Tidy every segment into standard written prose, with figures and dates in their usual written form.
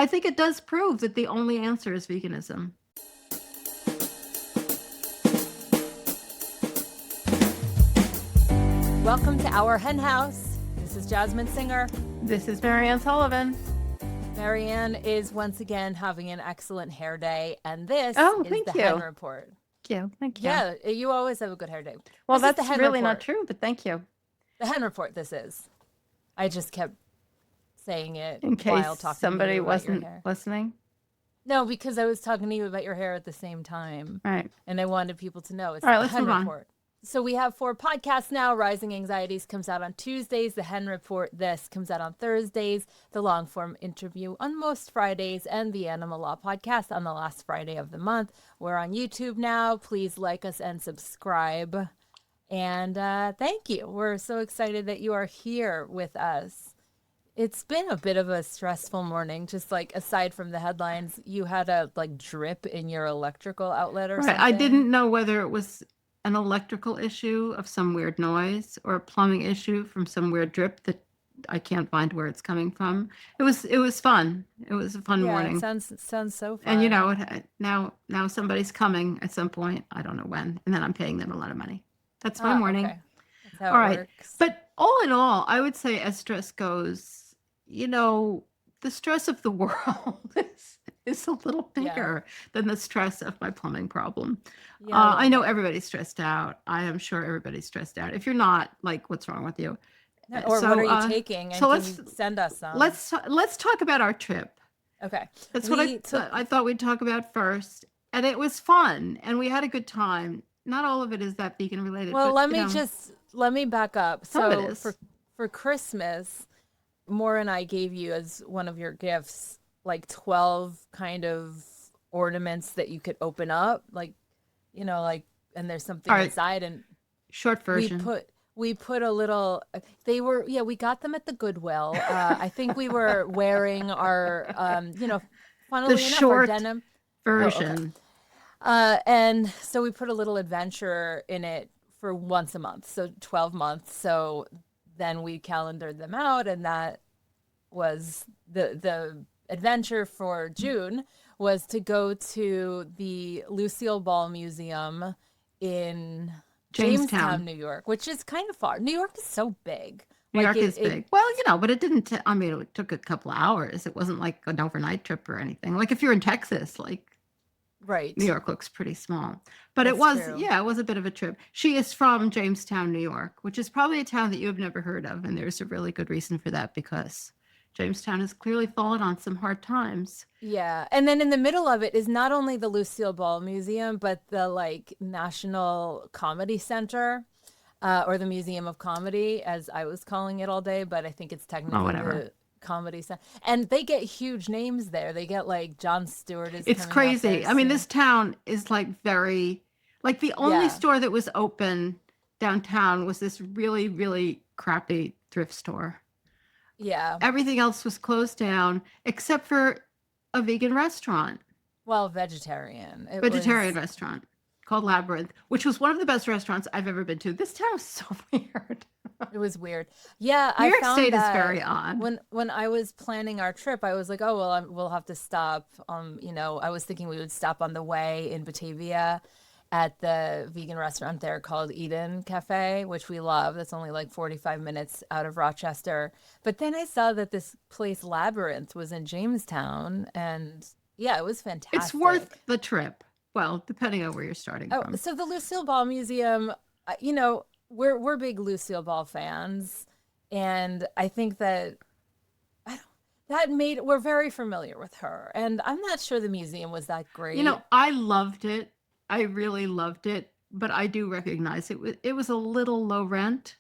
I think it does prove that the only answer is veganism. Welcome to our hen house. This is Jasmine Singer. This is Mariann Sullivan. Mariann is once again having an excellent hair day, and this Oh, is thank the you. Hen Report. Thank you. Yeah, you always have a good hair day. Well, This is that's the Hen really Report. not true, but thank you. The Hen Report, this is. I just kept saying it In while case talking to somebody you about your wasn't hair. listening. No, because I was talking to you about your hair at the same time. Right. And I wanted people to know it's All right, the let's Hen move on. Report. So we have 4 podcasts now. Rising Anxieties comes out on Tuesdays. The Hen Report, this comes out on Thursdays. The long form interview on most Fridays, and the Animal Law podcast on the last Friday of the month. We're on YouTube now. Please like us and subscribe. And thank you. We're so excited that you are here with us. It's been a bit of a stressful morning, just like aside from the headlines. You had a like drip in your electrical outlet or Right. something. I didn't know whether it was an electrical issue of some weird noise or a plumbing issue from some weird drip that I can't find where it's coming from. It was fun. It was a fun morning. It sounds so fun. And you know, now somebody's coming at some point. I don't know when, and then I'm paying them a lot of money. That's my morning. Okay. That's how All it right. works. But all in all, I would say as stress goes, you know, the stress of the world is a little bigger than the stress of my plumbing problem. Yeah, I know everybody's stressed out. I am sure everybody's stressed out. If you're not, like, what's wrong with you? Or what are you taking? And so can you send us some? Let's talk about our trip. Okay. That's what I thought we'd talk about first. And it was fun, and we had a good time. Not all of it is that vegan related. Well, but, let me back up. Some of it So is. for Christmas, Maura and I gave you as one of your gifts like 12 kind of ornaments that you could open up, like, you know, like, and there's something inside, and short version. We put a little, we got them at the Goodwill. I think we were wearing our, funnily The enough, short our denim version. And so we put a little adventure in it for once a month, so 12 months. So then we calendared them out, and that was the adventure for June was to go to the Lucille Ball Museum in Jamestown, New York, which is kind of far. New York is so big. New York is big. Well, you know, but it didn't, it took a couple hours. It wasn't like an overnight trip or anything. Like if you're in Texas, like right. New York looks pretty small. But it was a bit of a trip. She is from Jamestown, New York, which is probably a town that you have never heard of. And there's a really good reason for that because Jamestown has clearly fallen on some hard times. Yeah. And then in the middle of it is not only the Lucille Ball Museum, but the like National Comedy Center, or the Museum of Comedy, as I was calling it all day, but I think it's technically the Comedy Center. And they get huge names there. They get like Jon Stewart is It's crazy. I mean, this town is like very, like the only store that was open downtown was this really, really crappy thrift store. Yeah. Everything else was closed down except for a vegan restaurant. Well, vegetarian Restaurant called Labyrinth, which was one of the best restaurants I've ever been to. This town was so weird. It was weird. Yeah, New York State is very odd. When I was planning our trip, I was like, oh, well, we'll have to stop. I was thinking we would stop on the way in Batavia at the vegan restaurant there called Eden Cafe, which we love. That's only like 45 minutes out of Rochester. But then I saw that this place Labyrinth was in Jamestown, and yeah, it was fantastic. It's worth the trip. Well, depending on where you're starting from. So the Lucille Ball Museum, we're big Lucille Ball fans, and I think that we're very familiar with her, and I'm not sure the museum was that great. You know, I loved it. I really loved it, but I do recognize it was a little low rent.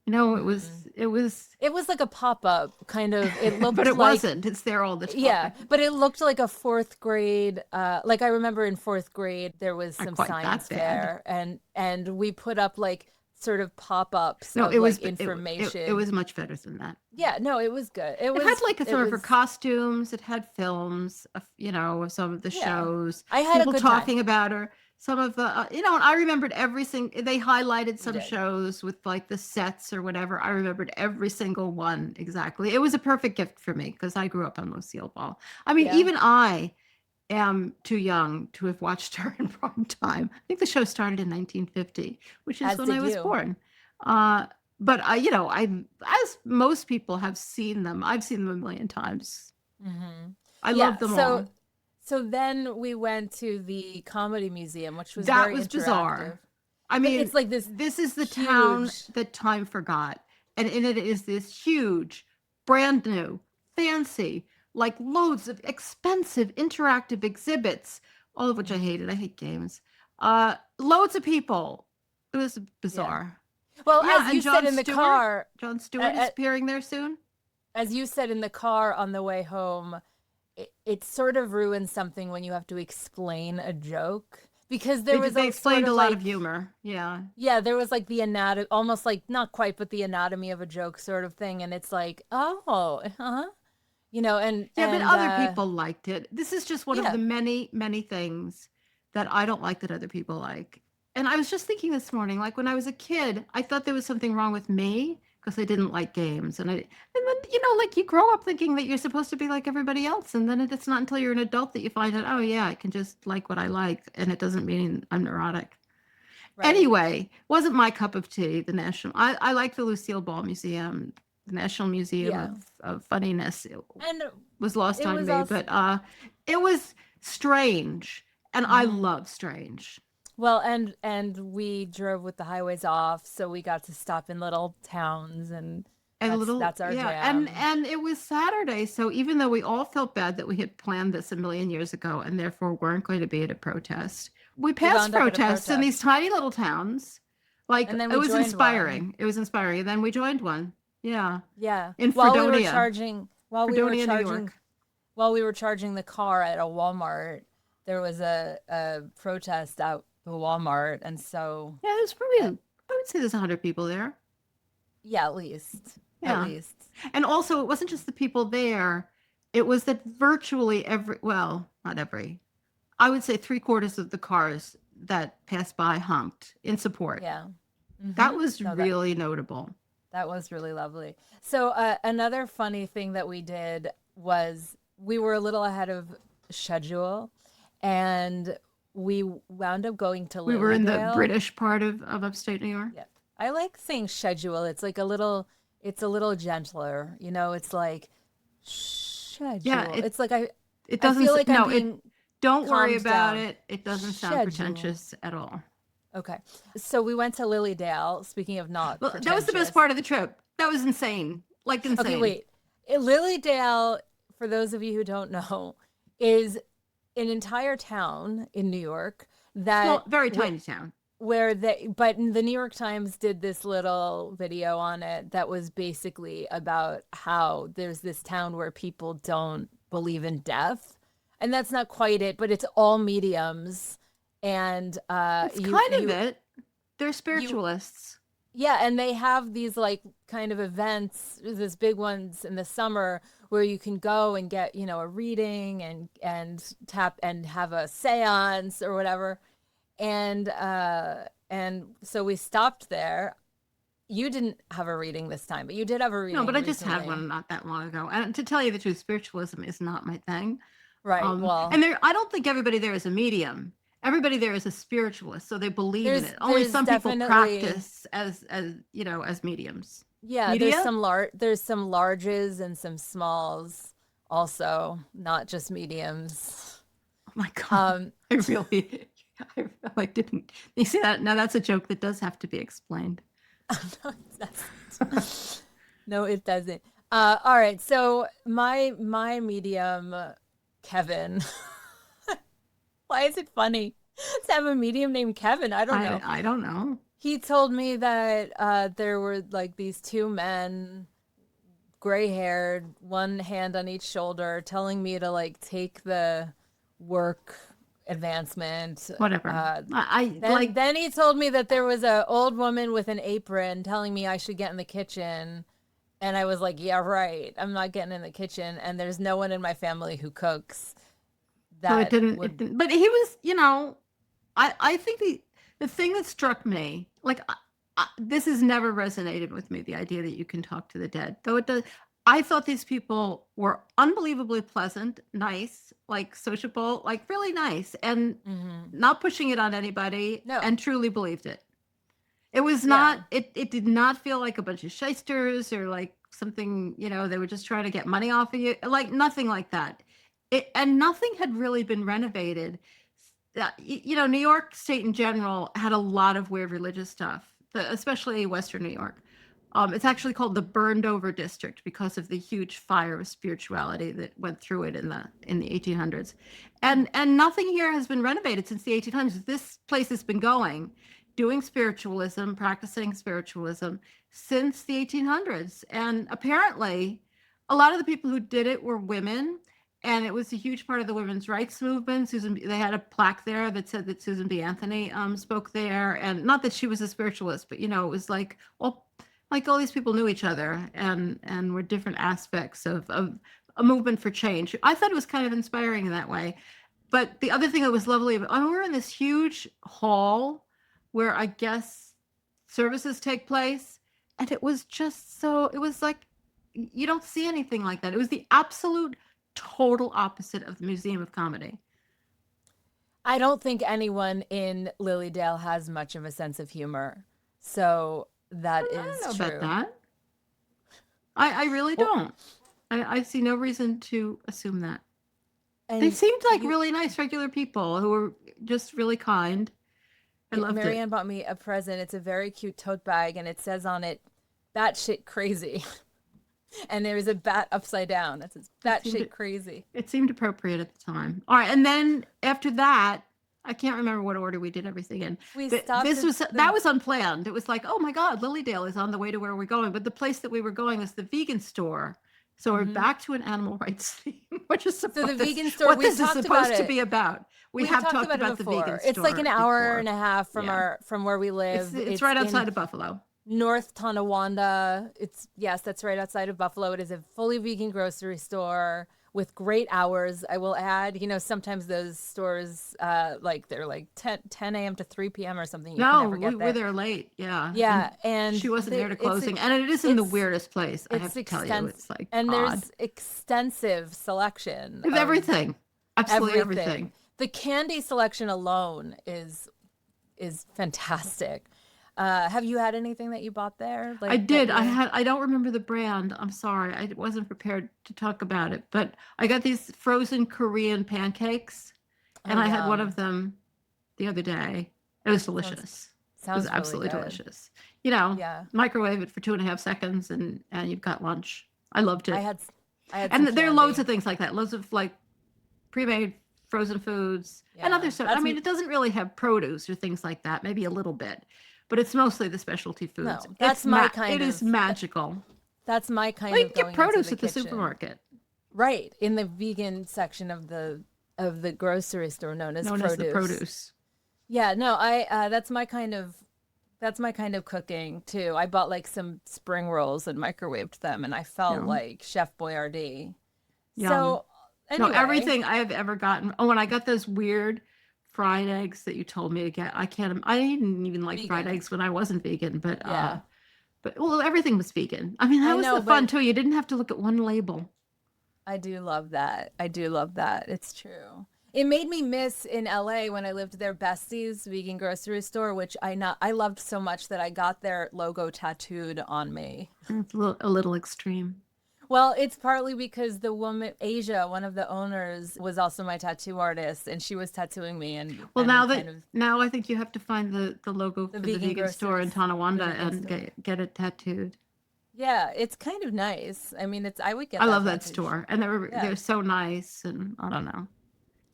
You know, it was like a pop-up kind of, it looked but it wasn't. It's there all the time. Yeah, but it looked like a 4th grade, like I remember in 4th grade, there was some science fair, and we put up like sort of pop-ups No, of it was information. it was much better than that. Yeah, no, it was good. It had like some of her costumes. It had films, of some of the shows. I had people a good talking time. about her. Some of the, and I remembered every single. They highlighted some shows with like the sets or whatever. I remembered every single one exactly. It was a perfect gift for me because I grew up on Lucille Ball. I mean, even I am too young to have watched her in prime time. I think the show started in 1950, which is when I was born. But as most people have seen them, I've seen them a million times. Mm-hmm. I love them all. So then we went to the Comedy Museum, which was that very was interactive. Bizarre. I mean, it's like this. This is the town that time forgot, and in it is this huge, brand new, fancy, like loads of expensive interactive exhibits, all of which I hated. I hate games. Loads of people. It was bizarre. Yeah. Well, as you said in the car, Jon Stewart is appearing there soon. As you said in the car on the way home, it sort of ruins something when you have to explain a joke. Because they explained a lot of humor. Yeah. Yeah, there was like the anatomy, almost like not quite, but the anatomy of a joke sort of thing. And it's like, oh, and but other people liked it. This is just one of the many, many things that I don't like that other people like. And I was just thinking this morning, like when I was a kid, I thought there was something wrong with me because I didn't like games. And then, like you grow up thinking that you're supposed to be like everybody else. And then it's not until you're an adult that you find out, oh yeah, I can just like what I like. And it doesn't mean I'm neurotic. Right. Anyway, wasn't my cup of tea, I like the Lucille Ball Museum, the National Museum of Funniness. It was lost on me, but it was strange. And I love strange. Well, and we drove with the highways off, so we got to stop in little towns, and that's our jam. And it was Saturday, so even though we all felt bad that we had planned this a million years ago and therefore weren't going to be at a protest, we passed protests in these tiny little towns. Like, it was inspiring. One. It was inspiring. And then we joined one. Yeah. Yeah. In Fredonia. While we were charging the car at a Walmart, there was a protest out the Walmart, and so there's probably I would say there's 100 people there. Yeah, at least. And also, it wasn't just the people there; it was that virtually not every, I would say 3/4 of the cars that passed by honked in support. Yeah, that was really notable. That was really lovely. So another funny thing that we did was we were a little ahead of schedule, and we wound up going to Lilydale. We were in the British part of upstate New York. Yeah. I like saying schedule. It's like it's a little gentler. It's like schedule. Yeah, it I doesn't feel like don't worry about it. It doesn't sound pretentious at all. Okay. So we went to Lilydale, speaking of not pretentious. That was the best part of the trip. That was insane. Like insane. Okay, wait. Lilydale, for those of you who don't know, is an entire town in New York very tiny town but the New York Times did this little video on it that was basically about how there's this town where people don't believe in death, and that's not quite it, but it's all mediums, and it's it. They're spiritualists. And they have these like kind of events, these big ones in the summer where you can go and get, a reading and tap and have a seance or whatever. And so we stopped there. You didn't have a reading this time, but you did have a reading. No, but I just had one not that long ago. And to tell you the truth, spiritualism is not my thing. Right. And I don't think everybody there is a medium. Everybody there is a spiritualist, so they believe in it. Only some people practice as mediums. Yeah, there's some larges and some smalls also, not just mediums. Oh my God. I didn't. You see that? Now that's a joke that does have to be explained. No, it doesn't. No, it doesn't. All right. So my medium, Kevin. Why is it funny to have a medium named Kevin? I don't know. I don't know. He told me that there were like these two men, gray-haired, one hand on each shoulder, telling me to like take the work advancement. Whatever. Then he told me that there was an old woman with an apron telling me I should get in the kitchen. And I was like, yeah, right. I'm not getting in the kitchen. And there's no one in my family who cooks. So it didn't, but he was, I think the thing that struck me, like, this has never resonated with me, the idea that you can talk to the dead, though it does. I thought these people were unbelievably pleasant, nice, like sociable, like really nice, and not pushing it on anybody, and truly believed it. It was not, it did not feel like a bunch of shysters or like something, they were just trying to get money off of you, like nothing like that. And nothing had really been renovated. New York State in general had a lot of weird religious stuff, especially Western New York. It's actually called the burned over district because of the huge fire of spirituality that went through it in the 1800s. And nothing here has been renovated since the 1800s. This place has been doing spiritualism, practicing spiritualism since the 1800s. And apparently a lot of the people who did it were women. And it was a huge part of the women's rights movement. They had a plaque there that said that Susan B. Anthony spoke there. And not that she was a spiritualist, but, it was like, well, like all these people knew each other and were different aspects of a movement for change. I thought it was kind of inspiring in that way. But the other thing that was lovely, we're in this huge hall where I guess services take place. And it was just it was like, you don't see anything like that. It was the absolute total opposite of the Museum of Comedy. I don't think anyone in Lilydale has much of a sense of humor. So that is true. I don't know about that. I really don't. I see no reason to assume that. And they seemed like really nice, regular people who were just really kind. I loved it. Mariann bought me a present. It's a very cute tote bag, and it says on it, "Batshit crazy." And there is a bat upside down. That says "batshit crazy." It seemed appropriate at the time. All right, and then after that, I can't remember what order we did everything in. That was unplanned. It was like, oh my God, Lilydale is on the way to where we're going. But the place that we were going was the vegan store. So we're back to an animal rights theme, which is supposed the vegan store. What this is supposed to be about. We have talked about the vegan store. It's like an hour and a half from where we live. It's right outside of Buffalo. North Tonawanda. That's right outside of Buffalo. It is a fully vegan grocery store with great hours. I will add, sometimes those stores, they're like 10 a.m. to 3 p.m. or something. We were there late. Yeah. Yeah. And she wasn't there to closing. And it is in the weirdest place. I have to tell you, it's like, and there's extensive selection of everything. Absolutely everything. The candy selection alone is fantastic. Have you had anything that you bought there? I did. I don't remember the brand. I'm sorry. I wasn't prepared to talk about it, but I got these frozen Korean pancakes and I had one of them the other day. It was delicious. It was absolutely delicious. Microwave it for 2.5 seconds and you've got lunch. I loved it. I had and there are loads of things like that. Loads of like pre-made frozen foods and other stuff. It doesn't really have produce or things like that. Maybe a little bit. But it's mostly the specialty foods. No, that's my kind of. It is magical. That's my kind of. You can get produce at the supermarket. Right, in the vegan section of the grocery store known as the produce. Yeah, no, that's my kind of cooking too. I bought like some spring rolls and microwaved them, and I felt like Chef Boyardee. Yum. So anyway. No, everything I have ever gotten. Oh, and I got those weird fried eggs that you told me to get. I didn't even like fried eggs when I wasn't vegan, but everything was vegan. That was the fun too. You didn't have to look at one label. I do love that. It's true. It made me miss in LA when I lived there, Bestie's vegan grocery store, which I loved so much that I got their logo tattooed on me. It's a little extreme. Well, it's partly because the woman, Asia, one of the owners, was also my tattoo artist, and she was tattooing me. Now I think you have to find the logo for the vegan store in Tonawanda and get it tattooed. Yeah, it's kind of nice. I would get. I love that store, and they're so nice, and I don't know,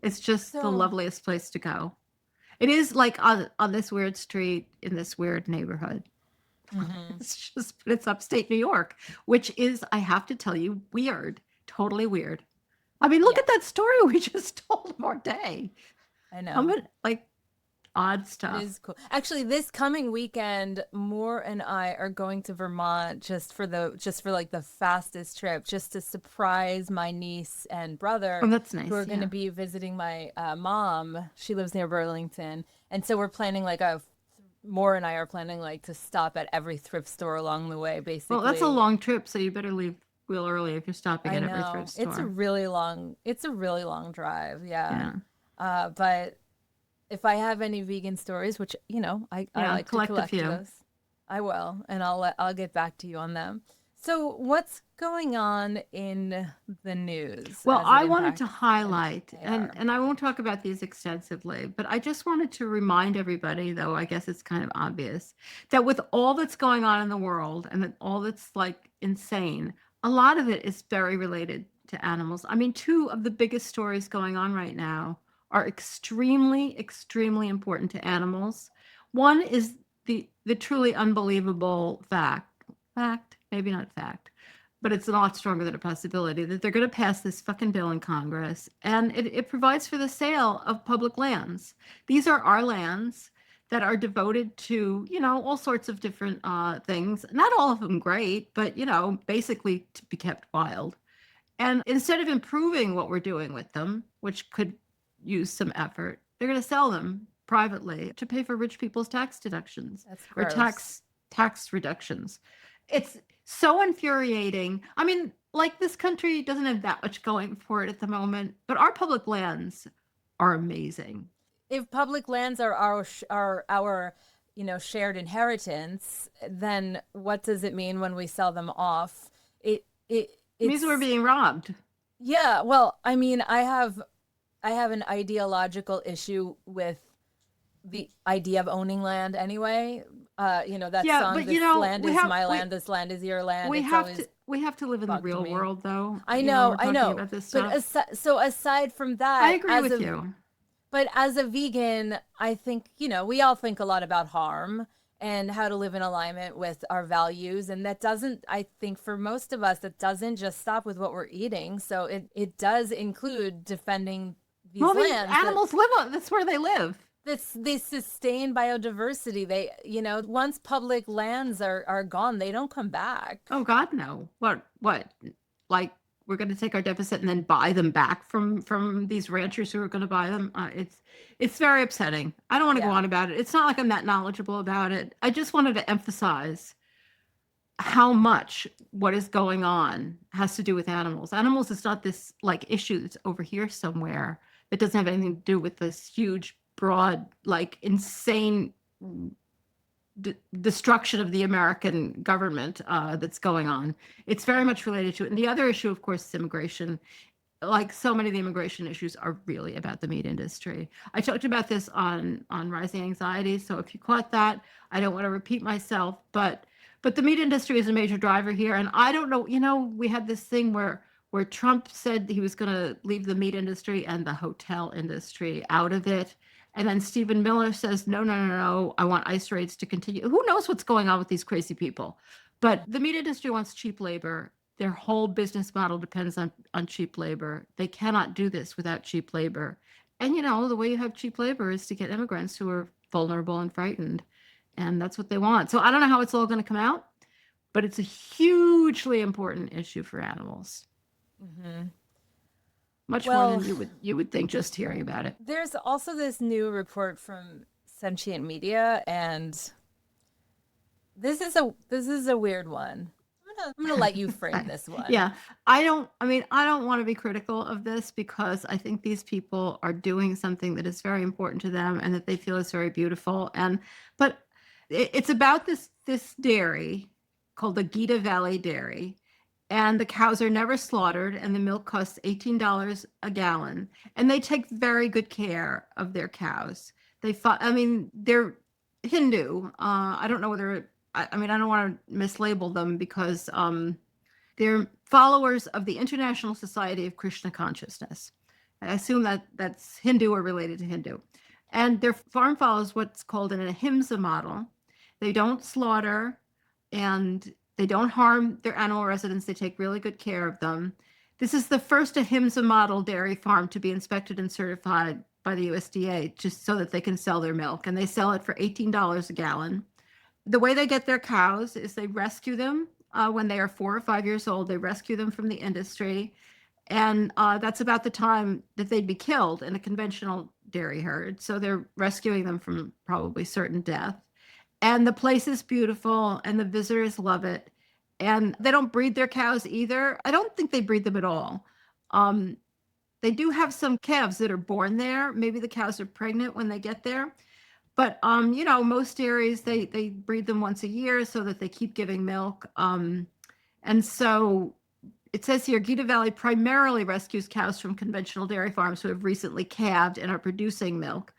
it's just the loveliest place to go. It is like on this weird street in this weird neighborhood. Mm-hmm. It's upstate New York, which is, I have to tell you, weird, totally weird. Look at that story we just told of our day. I How know. much like odd It stuff. is cool. Actually, this coming weekend, Moore and I are going to Vermont just for like the fastest trip, just to surprise my niece and Oh, brother that's who nice. are going to Yeah. be visiting my mom. She lives near Burlington, and so we're planning like a Moore and I are planning like to stop at every thrift store along the way, Well, that's a basically. long trip, so you better leave real early if you're stopping I at every thrift know store. it's a really long drive, yeah. Yeah. But if I have any vegan stories, which I Yeah. like to Collect a collect few. those, I will, and I'll get back to you on them. So, what's going on in the news Well, as it I wanted to impacts highlight, and NAR? and I won't talk about these extensively, but I just wanted to remind everybody, though I guess it's kind of obvious, that with all that's going on in the world and that all that's like insane, a lot of it is very related to animals. I mean, two of the biggest stories going on right now are extremely, extremely important to animals. One is the truly unbelievable fact, maybe not fact, but it's a lot stronger than a possibility that they're going to pass this fucking bill in Congress, and it provides for the sale of public lands. These are our lands that are devoted to, all sorts of different things. Not all of them great, but, basically to be kept wild. And instead of improving what we're doing with them, which could use some effort, they're going to sell them privately to pay for rich people's tax deductions That's or gross. tax reductions. It's so infuriating. I mean, like, this country doesn't have that much going for it at the moment, but our public lands are amazing. If public lands are our shared inheritance, then what does it mean when we sell them off? It means we're It's being robbed. Yeah, well, I mean, I have an ideological issue with the idea of owning land anyway. That Yeah, song, but "This land we is have my land, this land is your land." It's always we have to live in the bugged real me. world, though. We're I talking know. about this But stuff. so aside from I that, agree with you. as a vegan, I think, we all think a lot about harm and how to live in alignment with our values. And that doesn't, I think for most of us, that doesn't just stop with what we're eating. So it does include defending these Well, these lands animals live on, that's where they live. they sustain biodiversity. They, once public lands are gone, they don't come back. Oh God, no. What? Like, we're going to take our deficit and then buy them back from these ranchers who are going to buy them? It's very upsetting. I don't want to go Yeah. on about it. It's not like I'm that knowledgeable about it. I just wanted to emphasize how much what is going on has to do with animals. Animals is not this like issue that's over here somewhere that doesn't have anything to do with this huge, broad, like insane destruction of the American government that's going on. It's very much related to it. And the other issue, of course, is immigration. Like so many of the immigration issues are really about the meat industry. I talked about this on Rising Anxiety, so if you caught that, I don't want to repeat myself, but the meat industry is a major driver here, and I don't know. We had this thing where Trump said he was going to leave the meat industry and the hotel industry out of it. And then Stephen Miller says, no, no, no, no, I want ICE raids to continue. Who knows what's going on with these crazy people? But the meat industry wants cheap labor. Their whole business model depends on cheap labor. They cannot do this without cheap labor. And the way you have cheap labor is to get immigrants who are vulnerable and frightened. And that's what they want. So I don't know how it's all going to come out, but it's a hugely important issue for animals. Hmm. Much more Well, than you would think just hearing about it. there's also this new report from Sentient Media, and this is a weird one. I'm gonna let you frame this one. Yeah, I don't want to be critical of this because I think these people are doing something that is very important to them and that they feel is very beautiful. But it's about this dairy called the Gita Valley Dairy, and the cows are never slaughtered, and the milk costs $18 a gallon, and they take very good care of their cows. They're Hindu. I don't know whether I don't want to mislabel them because they're followers of the International Society of Krishna Consciousness. I assume that that's Hindu or related to Hindu. And their farm follows what's called an ahimsa model. They don't slaughter and they don't harm their animal residents. They take really good care of them. This is the first ahimsa model dairy farm to be inspected and certified by the USDA just so that they can sell their milk, and they sell it for $18 a gallon. The way they get their cows is they rescue them when they are 4 or 5 years old. They rescue them from the industry, and that's about the time that they'd be killed in a conventional dairy herd. So they're rescuing them from probably certain death. And the place is beautiful, and the visitors love it. And they don't breed their cows either. I don't think they breed them at all. They do have some calves that are born there. Maybe the cows are pregnant when they get there. But most dairies they breed them once a year so that they keep giving milk. And so it says here, Gita Valley primarily rescues cows from conventional dairy farms who have recently calved and are producing milk.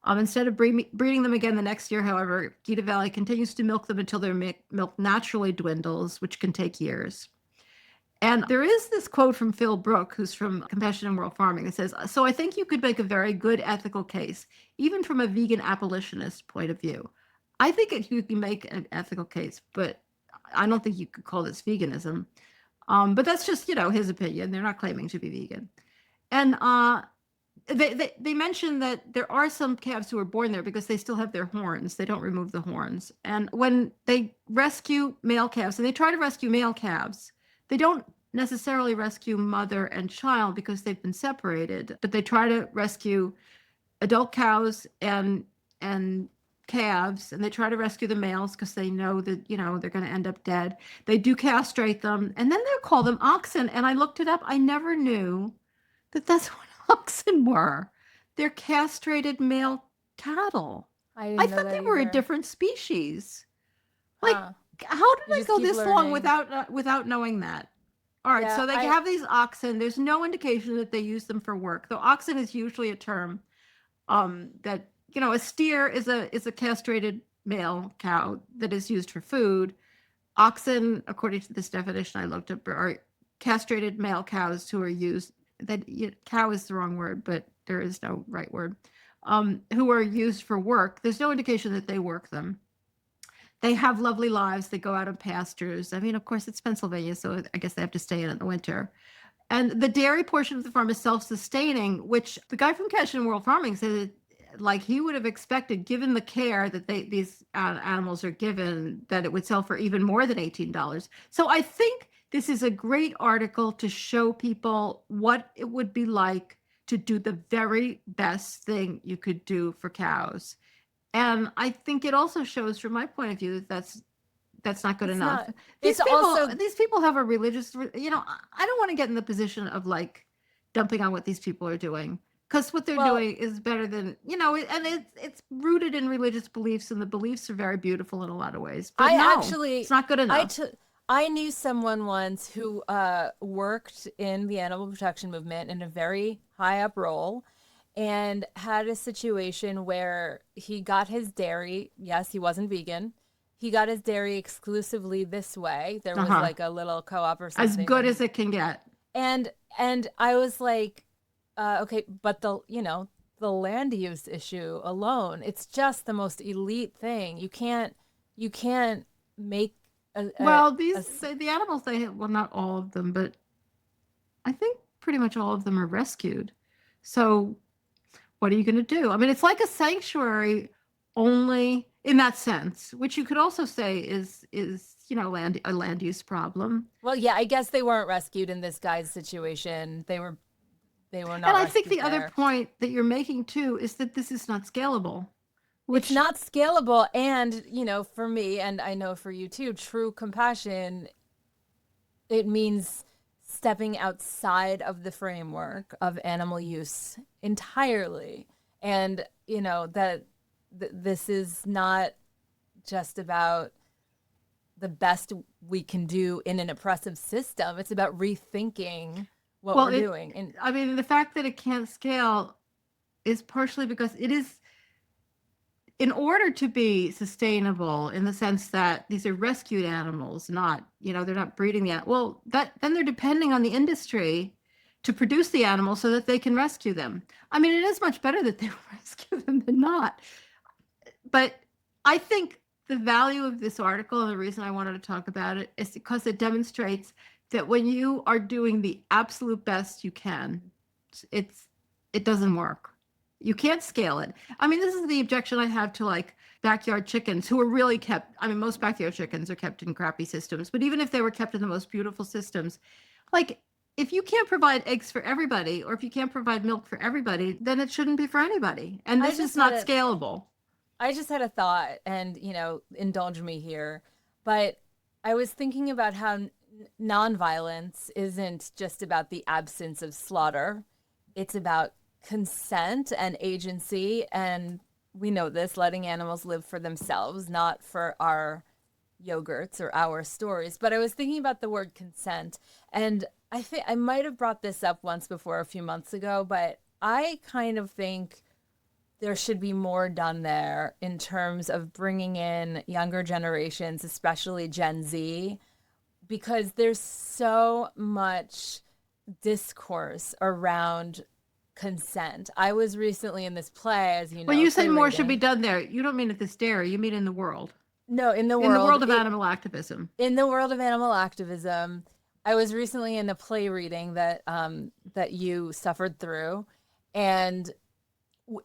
Instead of breeding them again the next year, however, Gita Valley continues to milk them until their milk naturally dwindles, which can take years. And there is this quote from Phil Brook, who's from Compassion in World Farming, that says, "So I think you could make a very good ethical case, even from a vegan abolitionist point of view." I think you can make an ethical case, but I don't think you could call this veganism. But that's just, his opinion. They're not claiming to be vegan. And they mentioned that there are some calves who are born there because they still have their horns. They don't remove the horns. And when they rescue male calves, and they try to rescue male calves, they don't necessarily rescue mother and child because they've been separated, but they try to rescue adult cows and calves, and they try to rescue the males because they know that, they're going to end up dead. They do castrate them, and then they'll call them oxen. And I looked it up. I never knew that that's what oxen were. They're castrated male cattle. I thought they were a different species. Like, how did I go this long without knowing that? All right, so they have these oxen. There's no indication that they use them for work. Though oxen is usually a term that, a steer is a castrated male cow that is used for food. Oxen, according to this definition I looked up, are castrated male cows who are used. Cow is the wrong word, but there is no right word. Who are used for work. There's no indication that they work them. They have lovely lives. They go out on pastures. I mean, of course, it's Pennsylvania, so I guess they have to stay in the winter. And the dairy portion of the farm is self-sustaining, which the guy from Compassion in World Farming said, like, he would have expected, given the care that these animals are given, that it would sell for even more than $18. So I think this is a great article to show people what it would be like to do the very best thing you could do for cows. And I think it also shows, from my point of view, that that's not good enough. These people have a religious, I don't want to get in the position of like dumping on what these people are doing, because what they're doing is better than, and it's rooted in religious beliefs, and the beliefs are very beautiful in a lot of ways. But it's not good enough. I knew someone once who worked in the animal protection movement in a very high up role, and had a situation where he got his dairy. Yes, he wasn't vegan. He got his dairy exclusively this way. There was like a little co-op or something. As good as it can get. And I was like, okay, but the land use issue alone, it's just the most elite thing. You can't make the animals not all of them, but I think pretty much all of them are rescued. So what are you going to do? I mean, it's like a sanctuary only in that sense, which you could also say is a land use problem. Well, yeah, I guess they weren't rescued in this guy's situation. They were not. And I think the other point that you're making too is that this is not scalable. It's not scalable, and for me, and I know for you too, true compassion, it means stepping outside of the framework of animal use entirely. And that this is not just about the best we can do in an oppressive system. It's about rethinking what we're doing. And I mean, the fact that it can't scale is partially because it is, in order to be sustainable, in the sense that these are rescued animals, not, they're not breeding the animal. Well, then they're depending on the industry to produce the animals so that they can rescue them. I mean, it is much better that they rescue them than not. But I think the value of this article, and the reason I wanted to talk about it, is because it demonstrates that when you are doing the absolute best you can, it doesn't work. You can't scale it. I mean, this is the objection I have to like backyard chickens who are really kept. I mean, most backyard chickens are kept in crappy systems, but even if they were kept in the most beautiful systems, like if you can't provide eggs for everybody or if you can't provide milk for everybody, then it shouldn't be for anybody. And this is not scalable. I just had a thought, and, indulge me here, but I was thinking about how nonviolence isn't just about the absence of slaughter. It's about consent and agency. And we know this, letting animals live for themselves, not for our yogurts or our stories. But I was thinking about the word consent. And I think I might have brought this up once before a few months ago, but I kind of think there should be more done there in terms of bringing in younger generations, especially Gen Z, because there's so much discourse around consent. I was recently in this play, as you know. When you say more should be done there, you don't mean at this dairy, you mean in the world. No, in the world of animal activism. In the world of animal activism, I was recently in a play reading that you suffered through, and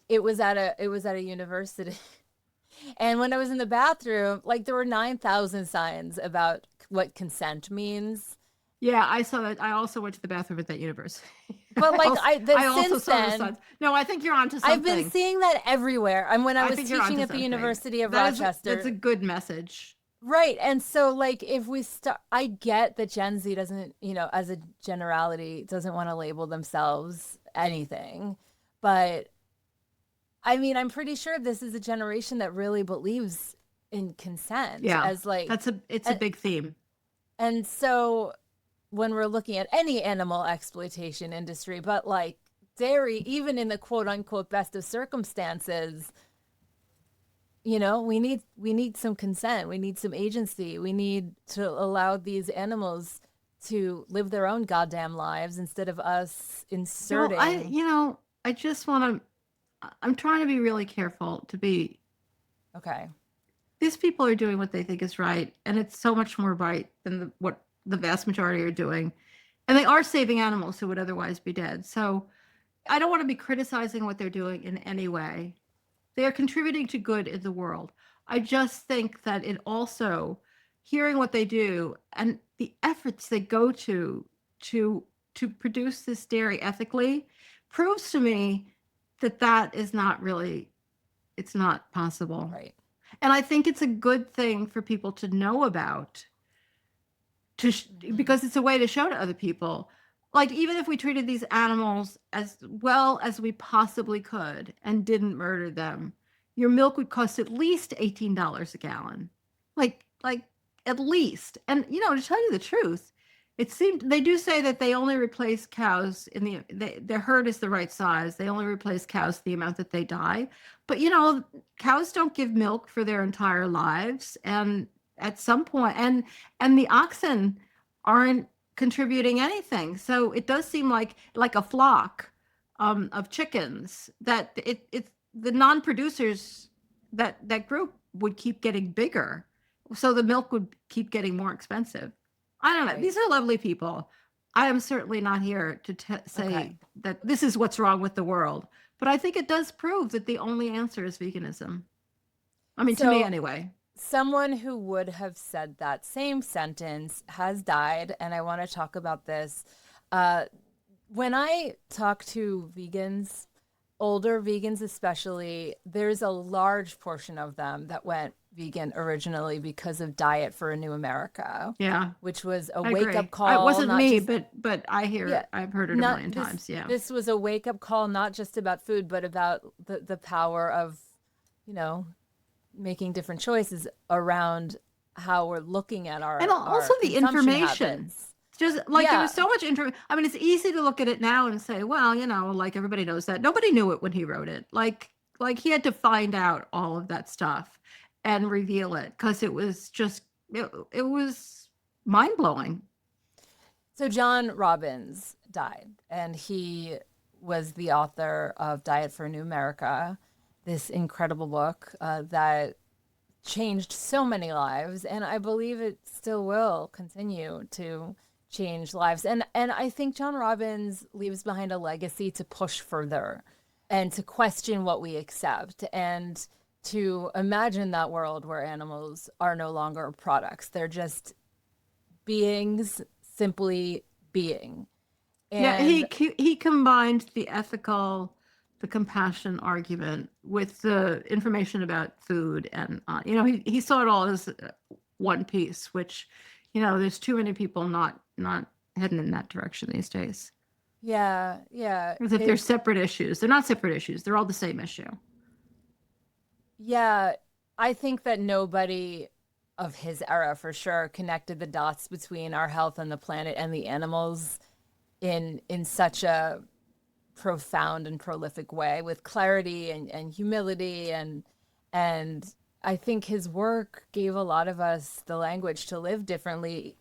it was at a university. And when I was in the bathroom, like there were 9,000 signs about what consent means. Yeah, I saw that. I also went to the bathroom at that university. But like I also saw the signs. No, I think you're onto something. I've been seeing that everywhere. And when I was teaching at the University of Rochester, that's a good message. Right. And so like if we start, I get that Gen Z doesn't, as a generality, doesn't want to label themselves anything. But I mean, I'm pretty sure this is a generation that really believes in consent. Yeah, as like it's a big theme. And so when we're looking at any animal exploitation industry, but like dairy, even in the quote unquote best of circumstances, we need some consent. We need some agency. We need to allow these animals to live their own goddamn lives instead of us inserting. I just want to. I'm trying to be really careful to be. Okay. These people are doing what they think is right, and it's so much more right than what the vast majority are doing. And they are saving animals who would otherwise be dead. So I don't want to be criticizing what they're doing in any way. They are contributing to good in the world. I just think that it also, hearing what they do and the efforts they go to produce this dairy ethically proves to me that is not really, it's not possible. Right. And I think it's a good thing for people to know about, because it's a way to show to other people. Like, even if we treated these animals as well as we possibly could and didn't murder them, your milk would cost at least $18 a gallon. Like at least. And, to tell you the truth, it seemed they do say that they only replace cows their herd is the right size. They only replace cows the amount that they die. But, cows don't give milk for their entire lives. And at some point, and the oxen aren't contributing anything. So it does seem like a flock of chickens that it's the non-producers, that group would keep getting bigger. So the milk would keep getting more expensive. I don't know. Right. These are lovely people. I am certainly not here to say that this is what's wrong with the world. But I think it does prove that the only answer is veganism. I mean, to me anyway. Someone who would have said that same sentence has died, and I want to talk about this. When I talk to vegans, older vegans especially, there's a large portion of them that went vegan originally because of Diet for a New America. Yeah. Which was a wake-up call. It wasn't me, but I've heard it a million times. Yeah. This was a wake-up call, not just about food, but about the power of, making different choices around how we're looking at our, and also the information habits. Just like there was so much information. I mean, it's easy to look at it now and say, well, like everybody knows that. Nobody knew it when he wrote it. Like he had to find out all of that stuff and reveal it, because it was just it was mind-blowing. So John Robbins died, and he was the author of Diet for a New America, this incredible book that changed so many lives, and I believe it still will continue to change lives. And I think John Robbins leaves behind a legacy to push further. and to question what we accept, and to imagine that world where animals are no longer products. They're just beings simply being. And he combined the ethical, the compassion argument with the information about food, and he saw it all as one piece, which there's too many people not heading in that direction these days. Yeah. As if they're separate issues. They're not separate issues. They're all the same issue. Yeah, I think that nobody of his era for sure connected the dots between our health and the planet and the animals in such a profound and prolific way, with clarity and humility, and I think his work gave a lot of us the language to live differently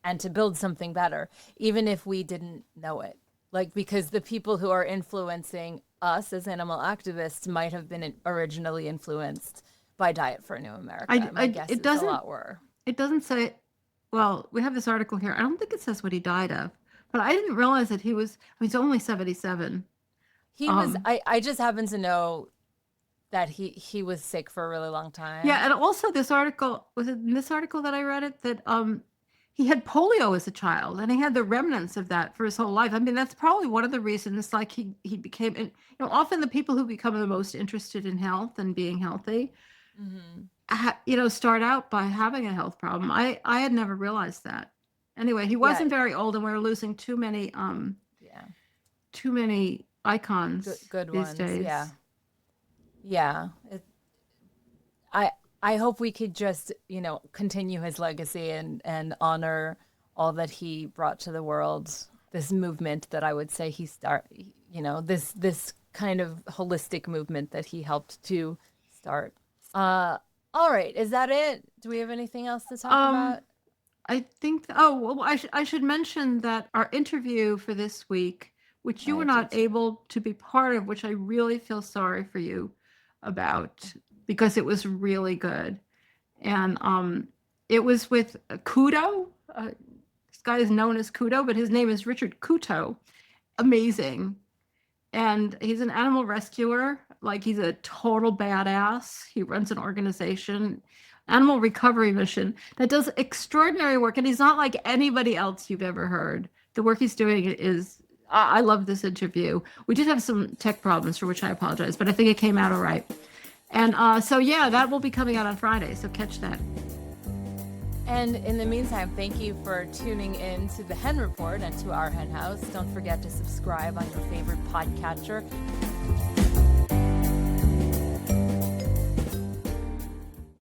and to build something better, even if we didn't know it. Like, because the people who are influencing us as animal activists might have been originally influenced by Diet for a New America. My guess is a lot were. It doesn't say, well, we have this article here. I don't think it says what he died of, but I didn't realize that he's only 77. He was, I just happen to know that he was sick for a really long time. Yeah, and also this article, was it in this article that I read it, that he had polio as a child, and he had the remnants of that for his whole life. I mean, that's probably one of the reasons, like, he became, and often the people who become the most interested in health and being healthy, start out by having a health problem. I had never realized that. Anyway, he wasn't very old, and we were losing too many icons good these ones. days. Yeah. I hope we could just, continue his legacy and honor all that he brought to the world. This movement that I would say he this kind of holistic movement that he helped to start. All right. Is that it? Do we have anything else to talk about? I think, I should mention that our interview for this week, which you were not able to be part of, which I really feel sorry for you about, because it was really good. And it was with Kudo. This guy is known as Kudo, but his name is Richard Kuto. Amazing. And he's an animal rescuer. Like, he's a total badass. He runs an organization, animal recovery mission, that does extraordinary work. And he's not like anybody else you've ever heard. The work he's doing is, I love this interview. We did have some tech problems, for which I apologize, but I think it came out all right. And that will be coming out on Friday, so catch that. And in the meantime, thank you for tuning in to the Hen Report and to our Hen House. Don't forget to subscribe on your favorite podcatcher.